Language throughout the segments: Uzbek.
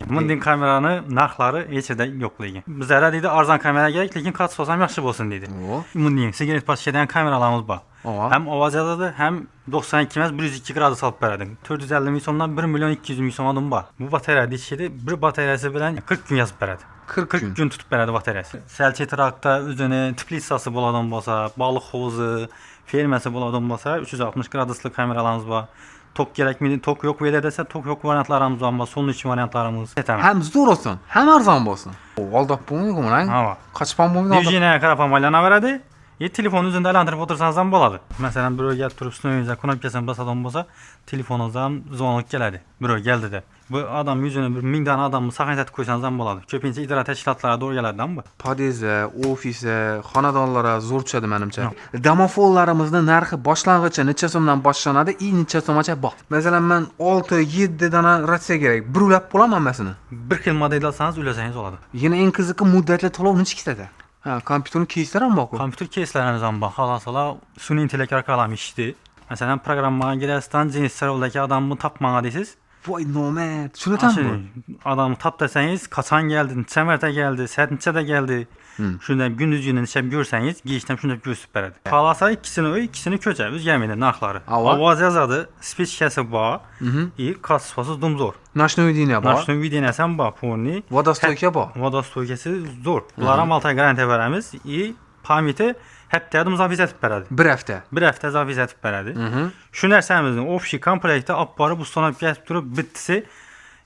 Bunday kamerani narxlari hechida yo'q lekin. Bizlar deydi arzon kamera kerak, lekin kachesi ham yaxshi bo'lsin deydi. Bunday sigaret pasishadigan kameralarimiz bor. Hem ovoz yozadi, hem 92 emas 102 gradus olib beradi. 450 ming so'mdan 1 million 200 ming so'm adam bor. Bu batareya deyishadi, bir batareyasi bilan 40 kun yozib beradi. 40 gün tutub beradi batareyasi. Sel chetiraqda o'zini teplitsasi bo'ladigan bo'lsa, baliq hovuzi, fermasi bo'ladigan bo'lsa, 360 gradusli kameralarimiz bor. Tok kerakmi? Tok yo'q veya desa, tok yo'q variantlarimiz bor, solnichli variantlarimiz. Hem zo'r olsun, hem arzon bo'lsin. Aldab bo'lmaydi-ku, mana. Qachpon bo'lmaydi. Dijine qarab ham aylanaveradi. Telefon o'zini aylantirib o'tirsangiz ham bo'ladi. Masalan, birov kelib turib, stolingizga knopkasini bosadigan bo'lsa, telefoningiz ham zvonok keladi. Birov keldi-da. Bu adam yuzini bir 1000 dona odamni saqlanib qo'ysangiz ham bo'ladi. Ko'pincha ijro tashkilotlariga to'g'ri keladi-da bu. Podizda, ofisda, xonadonlarga zo'r tushadi menimcha. Domofonlarimizni narxi boshlang'ichi necha so'mdan boshlanadi, necha so'mgacha bor. Masalan, men 6-7 dona ratsiya kerak. Bir ulab bo'laman hammasini. Bir xil model olsangiz ulasangiz bo'ladi. Yana eng qiziqi muddatli to'lov necha ketadi? Ha, kompyuterning keyslar ham bor-ku. Kompyuter keyslarimiz ham bor. Xolos, sun'iy intellekt orqali ishlaydi. Masalan, programmaga girasizdan, Jenis Sarovdagi odamni topmagan deysiz. Voy nomad. Tushunatami bu? Adamni top desangiz, qachon keldi, necha marta keldi, soat nechada keldi. Shunday gündüzgünü nishab ko'rsangiz, geyishdan shunday ko'rsatib beradi. Xolasa ikkisini uy, ikkisini ko'cha, o'zgarmaydi narxlari. Ovoz yozadi, spechkasi bor, kassasi dumzo'r. Noshnoy videniya bor. Noshnoy videniyasi ham bor, polni. Vodostoyka bor. Vodostoykasi zo'r. Bular ham 6 oy garantiya beramiz. Pamyati haftada muzoffiz etib beradi. Bir hafta muzoffiz etib beradi. Shu narsamizning общий komplektda olib borib, ustonab kelib turib bittisi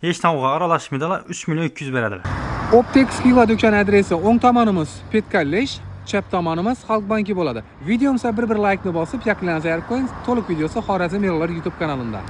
hech narsaga aralashmaydilar, 3 million 200 beradilar. Optex Xiva do'kon adresi o'ng tomonimiz Petkallesh, chap tomonimiz Xalq banki bo'ladi. Videomizga bir like ni bosib, yakunlansa qo'ying. To'liq videosi Xorazm Yo'llar YouTube kanalida.